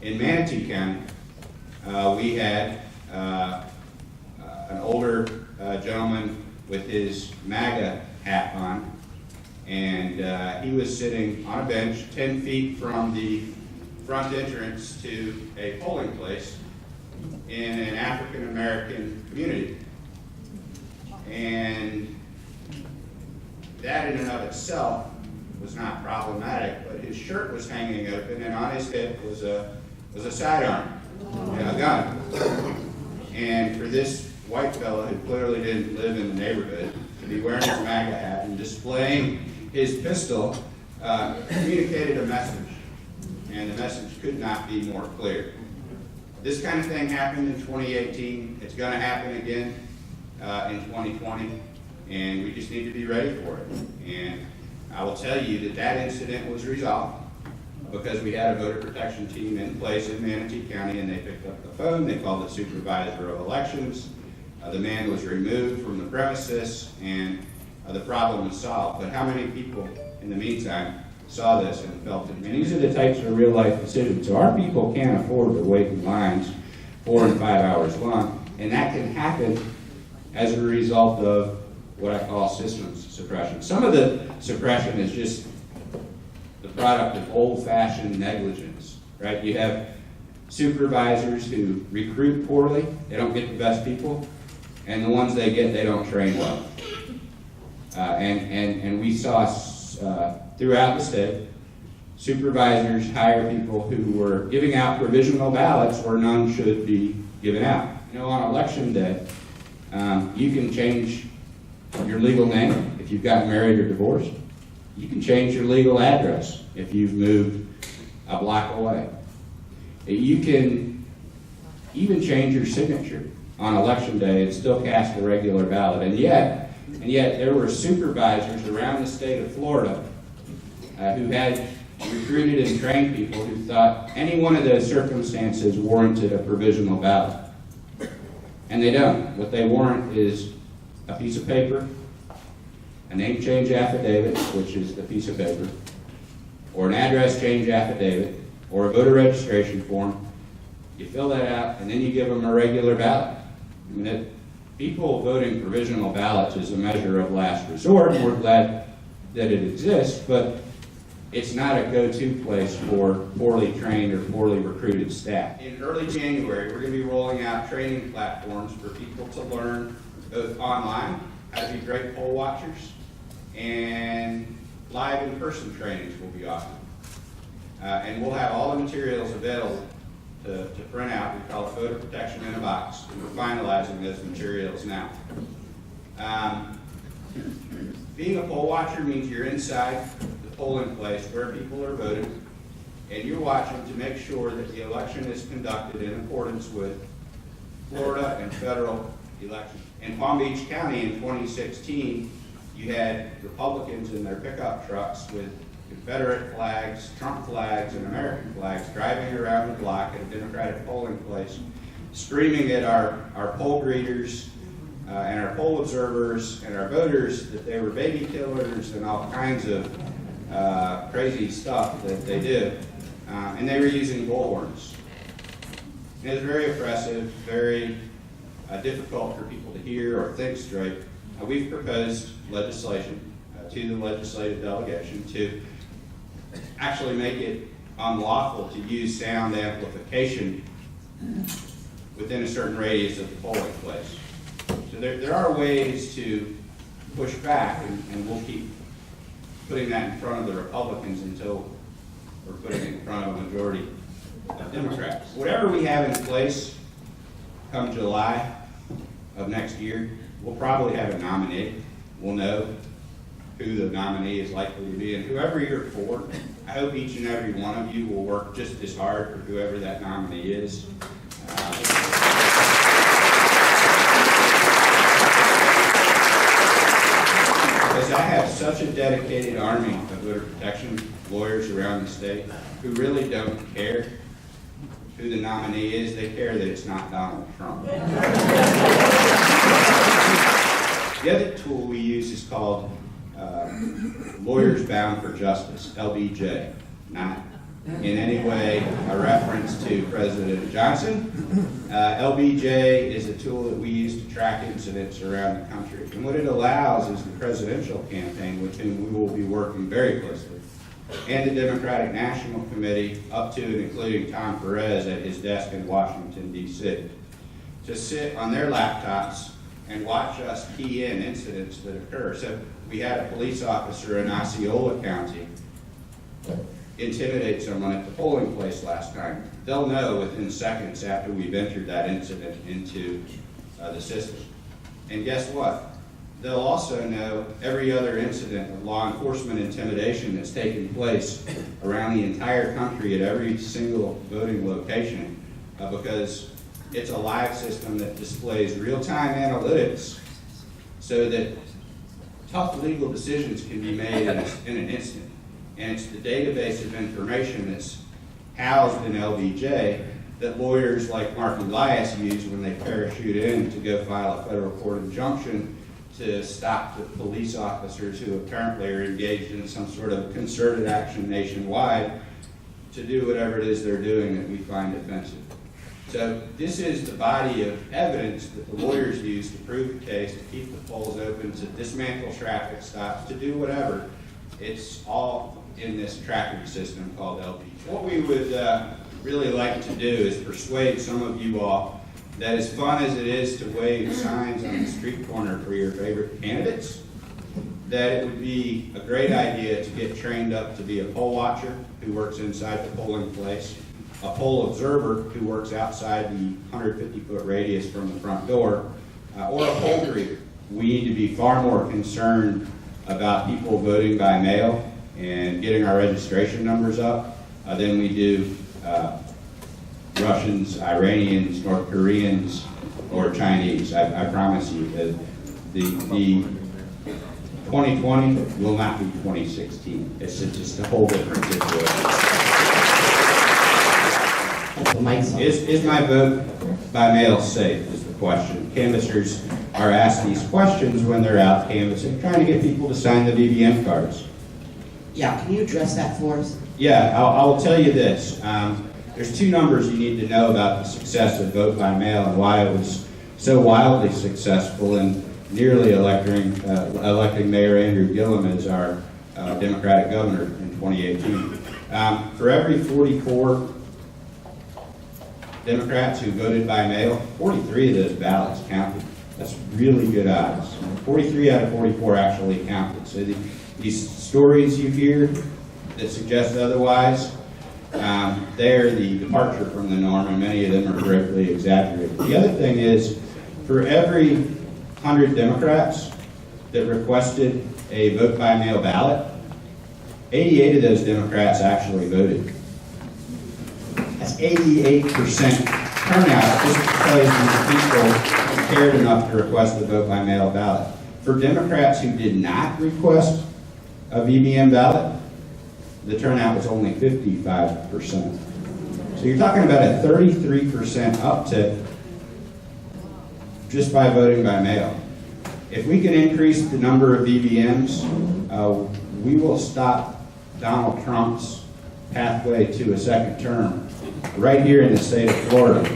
In Manatee County, we had an older gentleman with his MAGA hat on, and he was sitting on a bench 10 feet from the front entrance to a polling place in an African American community. And that in and of itself was not problematic, but his shirt was hanging open, and on his hip was a sidearm, a gun. And for this white fellow who clearly didn't live in the neighborhood to be wearing his MAGA hat and displaying his pistol communicated a message, and the message could not be more clear. This kind of thing happened in 2018. It's going to happen again in 2020, and we just need to be ready for it. And I will tell you that that incident was resolved because we had a voter protection team in place in Manatee County, and they picked up the phone, they called the supervisor of elections, the man was removed from the premises, and the problem was solved. But how many people in the meantime saw this and felt it? And these are the types of real life decisions. So our people can't afford to wait in lines 4 and 5 hours long, and that can happen as a result of what I call systems suppression. Some of the suppression is just the product of old-fashioned negligence, right? You have supervisors who recruit poorly, they don't get the best people, and the ones they get, they don't train well. And we saw throughout the state, supervisors hire people who were giving out provisional ballots where none should be given out. You know, on election day, you can change your legal name if you've gotten married or divorced. You can change your legal address if you've moved a block away. You can even change your signature on election day and still cast a regular ballot. And yet there were supervisors around the state of Florida who had recruited and trained people who thought any one of those circumstances warranted a provisional ballot. And they don't. What they warrant is a piece of paper, a name change affidavit, which is the piece of paper, or an address change affidavit, or a voter registration form. You fill that out, and then you give them a regular ballot. I mean, people voting provisional ballots is a measure of last resort, and we're glad that it exists, but it's not a go-to place for poorly trained or poorly recruited staff. In early January, we're going to be rolling out training platforms for people to learn both online how to be great poll watchers, and live in-person trainings will be offered. And we'll have all the materials available to print out. We call it voter protection in a box. And we're finalizing those materials now. Being a poll watcher means you're inside the polling place where people are voting, and you're watching to make sure that the election is conducted in accordance with Florida and federal elections. In Palm Beach County in 2016, you had Republicans in their pickup trucks with Confederate flags, Trump flags, and American flags driving around the block at a Democratic polling place, screaming at our poll greeters and our poll observers and our voters that they were baby killers and all kinds of crazy stuff that they did. And they were using bullhorns. It was very oppressive, very difficult for people to hear or think straight. We've proposed legislation to the legislative delegation to actually make it unlawful to use sound amplification within a certain radius of the polling place. So there are ways to push back, and we'll keep putting that in front of the Republicans until we're putting it in front of a majority of Democrats. Whatever we have in place come July of next year, we'll probably have a nominee. We'll know who the nominee is likely to be, and whoever you're for, I hope each and every one of you will work just as hard for whoever that nominee is. Because I have such a dedicated army of voter protection lawyers around the state who really don't care who the nominee is. They care that it's not Donald Trump. The other tool we use is called Lawyers Bound for Justice, LBJ, not in any way a reference to President Johnson. LBJ is a tool that we use to track incidents around the country. And what it allows is the presidential campaign, with whom we will be working very closely, and the Democratic National Committee, up to and including Tom Perez at his desk in Washington, D.C., to sit on their laptops and watch us key in incidents that occur. So we had a police officer in Osceola County intimidate someone at the polling place last time. They'll know within seconds after we've entered that incident into the system. And guess what? They'll also know every other incident of law enforcement intimidation that's taken place around the entire country at every single voting location, because it's a live system that displays real-time analytics so that tough legal decisions can be made in an instant. And it's the database of information that's housed in LBJ that lawyers like Mark Elias use when they parachute in to go file a federal court injunction to stop the police officers who apparently are engaged in some sort of concerted action nationwide to do whatever it is they're doing that we find offensive. So this is the body of evidence that the lawyers use to prove the case, to keep the polls open, to dismantle traffic stops, to do whatever. It's all in this tracking system called LBJ. What we would really like to do is persuade some of you all that, as fun as it is to wave signs on the street corner for your favorite candidates, that it would be a great idea to get trained up to be a poll watcher who works inside the polling place, a poll observer who works outside the 150-foot radius from the front door, or a poll greeter. We need to be far more concerned about people voting by mail and getting our registration numbers up than we do Russians, Iranians, North Koreans, or Chinese. I promise you that the 2020 will not be 2016. It's just a whole different situation. Is my vote by mail safe, is the question. Canvassers are asked these questions when they're out canvassing, trying to get people to sign the BBM cards. Yeah, can you address that for us? Yeah, I'll tell you this. There's two numbers you need to know about the success of vote by mail and why it was so wildly successful in nearly electing Mayor Andrew Gillum as our Democratic governor in 2018. For every 44 Democrats who voted by mail, 43 of those ballots counted. That's really good odds. 43 out of 44 actually counted. So these stories you hear that suggest otherwise, they're the departure from the norm, and many of them are greatly exaggerated. The other thing is, for every 100 Democrats that requested a vote-by-mail ballot, 88 of those Democrats actually voted. That's 88% turnout just because these people cared enough to request a vote-by-mail ballot. For Democrats who did not request a VBM ballot, the turnout was only 55%. So you're talking about a 33% uptick just by voting by mail. If we can increase the number of VBMs, we will stop Donald Trump's pathway to a second term right here in the state of Florida.